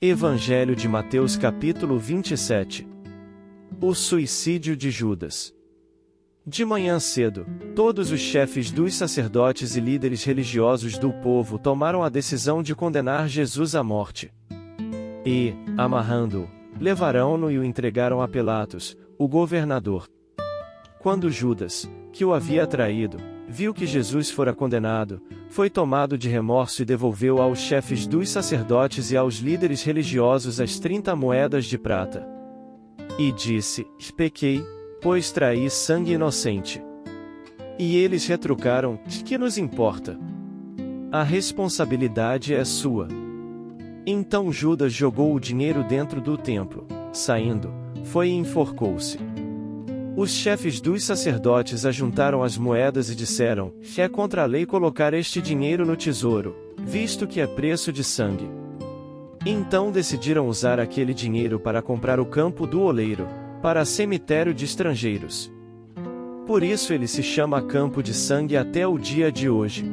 Evangelho de Mateus capítulo 27. O suicídio de Judas. De manhã cedo, todos os chefes dos sacerdotes e líderes religiosos do povo tomaram a decisão de condenar Jesus à morte. E, amarrando-o, levaram-no e o entregaram a Pilatos, o governador. Quando Judas, que o havia traído, viu que Jesus fora condenado, foi tomado de remorso e devolveu aos chefes dos sacerdotes e aos líderes religiosos as 30 moedas de prata. E disse: Pequei, pois traí sangue inocente. E eles retrucaram: Que nos importa? A responsabilidade é sua. Então Judas jogou o dinheiro dentro do templo, saindo, foi e enforcou-se. Os chefes dos sacerdotes ajuntaram as moedas e disseram: É contra a lei colocar este dinheiro no tesouro, visto que é preço de sangue. Então decidiram usar aquele dinheiro para comprar o campo do oleiro, para cemitério de estrangeiros. Por isso ele se chama Campo de Sangue até o dia de hoje.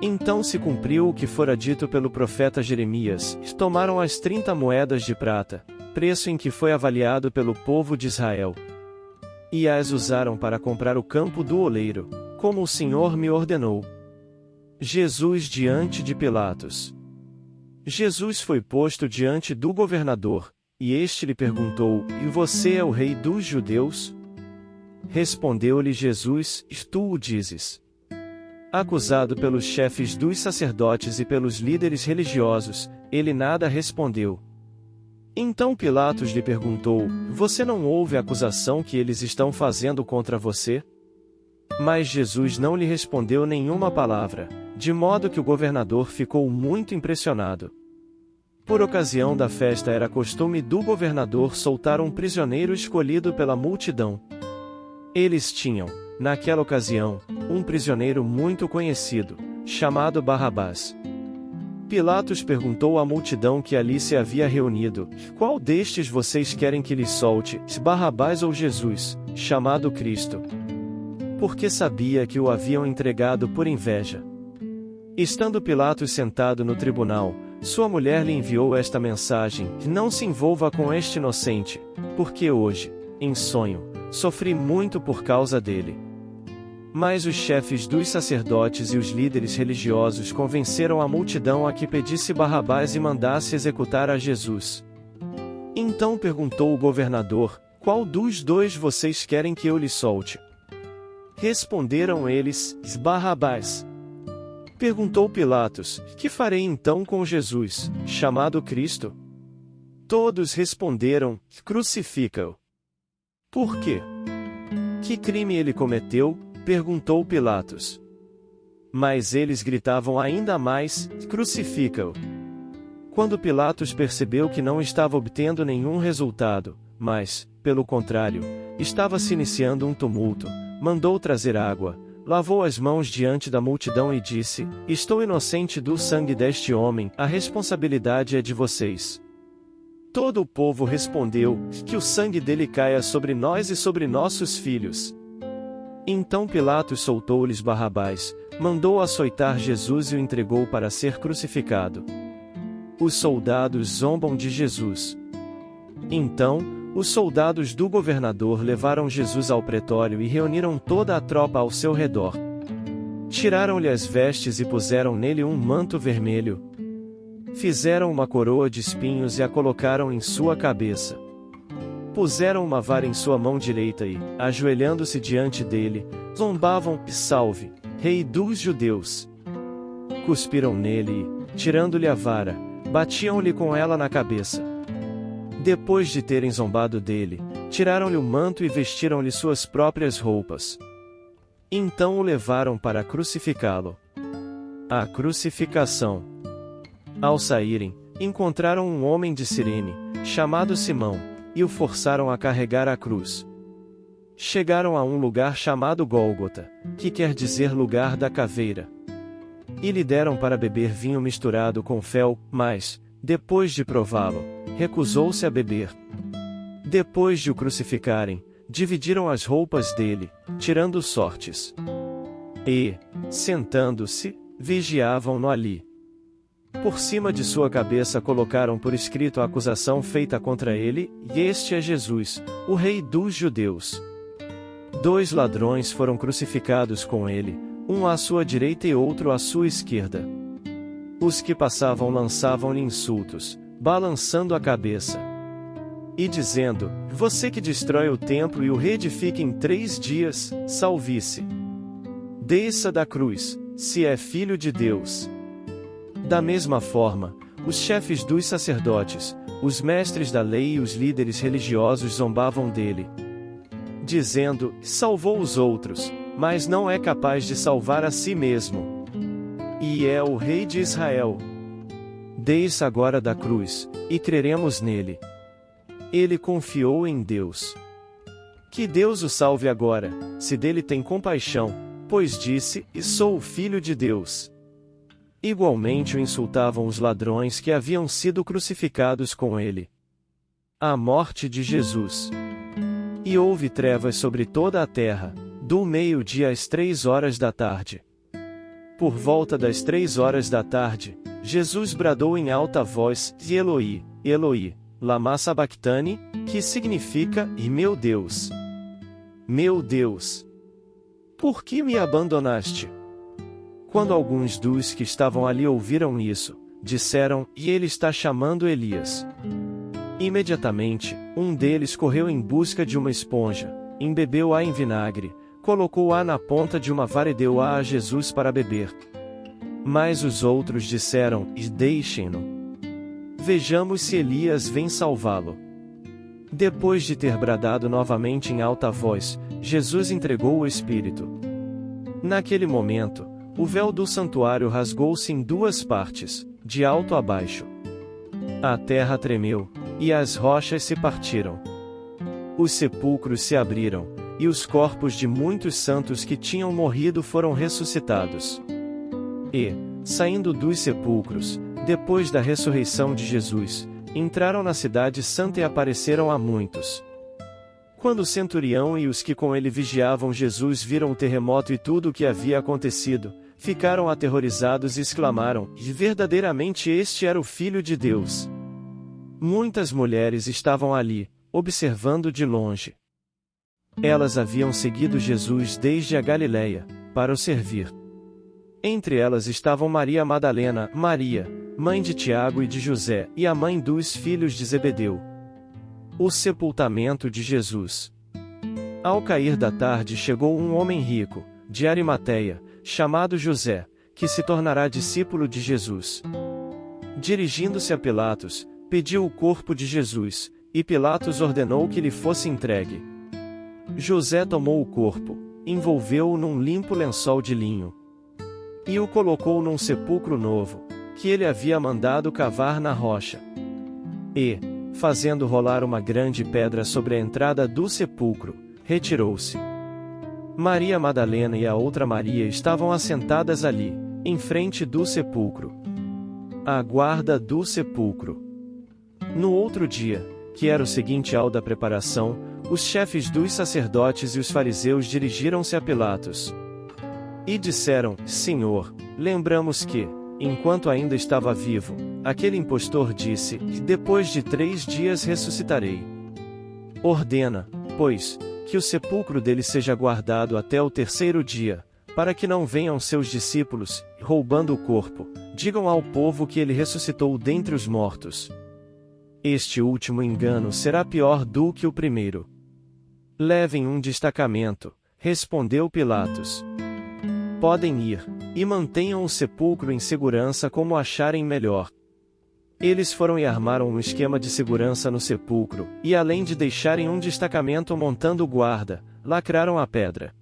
Então se cumpriu o que fora dito pelo profeta Jeremias: Tomaram as 30 moedas de prata, preço em que foi avaliado pelo povo de Israel, e as usaram para comprar o campo do oleiro, como o Senhor me ordenou. Jesus diante de Pilatos. Jesus foi posto diante do governador, e este lhe perguntou: E você é o rei dos judeus? Respondeu-lhe Jesus: Tu o dizes. Acusado pelos chefes dos sacerdotes e pelos líderes religiosos, ele nada respondeu. Então Pilatos lhe perguntou: Você não ouve a acusação que eles estão fazendo contra você? Mas Jesus não lhe respondeu nenhuma palavra, de modo que o governador ficou muito impressionado. Por ocasião da festa era costume do governador soltar um prisioneiro escolhido pela multidão. Eles tinham, naquela ocasião, um prisioneiro muito conhecido, chamado Barrabás. Pilatos perguntou à multidão que ali se havia reunido: Qual destes vocês querem que lhes solte, Barrabás ou Jesus, chamado Cristo? Porque sabia que o haviam entregado por inveja. Estando Pilatos sentado no tribunal, sua mulher lhe enviou esta mensagem: Não se envolva com este inocente, porque hoje, em sonho, sofri muito por causa dele. Mas os chefes dos sacerdotes e os líderes religiosos convenceram a multidão a que pedisse Barrabás e mandasse executar a Jesus. Então perguntou o governador: Qual dos dois vocês querem que eu lhe solte? Responderam eles: Barrabás. Perguntou Pilatos: Que farei então com Jesus, chamado Cristo? Todos responderam: Crucifica-o. Por quê? Que crime ele cometeu? Perguntou Pilatos. Mas eles gritavam ainda mais: Crucifica-o. Quando Pilatos percebeu que não estava obtendo nenhum resultado, mas, pelo contrário, estava se iniciando um tumulto, mandou trazer água, lavou as mãos diante da multidão e disse: Estou inocente do sangue deste homem, a responsabilidade é de vocês. Todo o povo respondeu: Que o sangue dele caia sobre nós e sobre nossos filhos. Então Pilatos soltou-lhes Barrabás, mandou açoitar Jesus e o entregou para ser crucificado. Os soldados zombam de Jesus. Então, os soldados do governador levaram Jesus ao pretório e reuniram toda a tropa ao seu redor. Tiraram-lhe as vestes e puseram nele um manto vermelho. Fizeram uma coroa de espinhos e a colocaram em sua cabeça. Puseram uma vara em sua mão direita e, ajoelhando-se diante dele, zombavam: Salve, Rei dos Judeus! Cuspiram nele e, tirando-lhe a vara, batiam-lhe com ela na cabeça. Depois de terem zombado dele, tiraram-lhe o manto e vestiram-lhe suas próprias roupas. Então o levaram para crucificá-lo. A crucificação. Ao saírem, encontraram um homem de Cirene, chamado Simão, e o forçaram a carregar a cruz. Chegaram a um lugar chamado Gólgota, que quer dizer lugar da caveira. E lhe deram para beber vinho misturado com fel, mas, depois de prová-lo, recusou-se a beber. Depois de o crucificarem, dividiram as roupas dele, tirando sortes. E, sentando-se, vigiavam-no ali. Por cima de sua cabeça colocaram por escrito a acusação feita contra ele, e este é Jesus, o Rei dos Judeus. 2 ladrões foram crucificados com ele, um à sua direita e outro à sua esquerda. Os que passavam lançavam-lhe insultos, balançando a cabeça e dizendo: Você que destrói o templo e o reedifica em 3 dias, salve-se. Desça da cruz, se é filho de Deus. Da mesma forma, os chefes dos sacerdotes, os mestres da lei e os líderes religiosos zombavam dele, dizendo: Salvou os outros, mas não é capaz de salvar a si mesmo. E é o Rei de Israel. Desça agora da cruz, e creremos nele. Ele confiou em Deus. Que Deus o salve agora, se dele tem compaixão, pois disse: E sou o Filho de Deus. Igualmente o insultavam os ladrões que haviam sido crucificados com ele. A morte de Jesus. E houve trevas sobre toda a terra, do meio-dia às 3 horas da tarde. Por volta das 3 horas da tarde, Jesus bradou em alta voz: Eloi, Eloi, lama sabachthani, que significa: E meu Deus, por que me abandonaste? Quando alguns dos que estavam ali ouviram isso, disseram: E ele está chamando Elias. Imediatamente, um deles correu em busca de uma esponja, embebeu-a em vinagre, colocou-a na ponta de uma vara e deu-a a Jesus para beber. Mas os outros disseram: E deixem-no. Vejamos se Elias vem salvá-lo. Depois de ter bradado novamente em alta voz, Jesus entregou o Espírito. Naquele momento, o véu do santuário rasgou-se em 2 partes, de alto a baixo. A terra tremeu, e as rochas se partiram. Os sepulcros se abriram, e os corpos de muitos santos que tinham morrido foram ressuscitados. E, saindo dos sepulcros, depois da ressurreição de Jesus, entraram na cidade santa e apareceram a muitos. Quando o centurião e os que com ele vigiavam Jesus viram o terremoto e tudo o que havia acontecido, ficaram aterrorizados e exclamaram: E verdadeiramente este era o Filho de Deus. Muitas mulheres estavam ali, observando de longe. Elas haviam seguido Jesus desde a Galileia, para o servir. Entre elas estavam Maria Madalena, Maria, mãe de Tiago e de José, e a mãe dos filhos de Zebedeu. O sepultamento de Jesus. Ao cair da tarde chegou um homem rico, de Arimateia, chamado José, que se tornará discípulo de Jesus. Dirigindo-se a Pilatos, pediu o corpo de Jesus, e Pilatos ordenou que lhe fosse entregue. José tomou o corpo, envolveu-o num limpo lençol de linho, e o colocou num sepulcro novo, que ele havia mandado cavar na rocha. E, fazendo rolar uma grande pedra sobre a entrada do sepulcro, retirou-se. Maria Madalena e a outra Maria estavam assentadas ali, em frente do sepulcro, à guarda do sepulcro. No outro dia, que era o seguinte ao da preparação, os chefes dos sacerdotes e os fariseus dirigiram-se a Pilatos e disseram: Senhor, lembramos que, enquanto ainda estava vivo, aquele impostor disse: Depois de 3 dias ressuscitarei. Ordena, pois, que o sepulcro dele seja guardado até o 3º dia, para que não venham seus discípulos, roubando o corpo, digam ao povo que ele ressuscitou dentre os mortos. Este último engano será pior do que o primeiro. Levem um destacamento, respondeu Pilatos. Podem ir, e mantenham o sepulcro em segurança como acharem melhor. Eles foram e armaram um esquema de segurança no sepulcro, e além de deixarem um destacamento montando guarda, lacraram a pedra.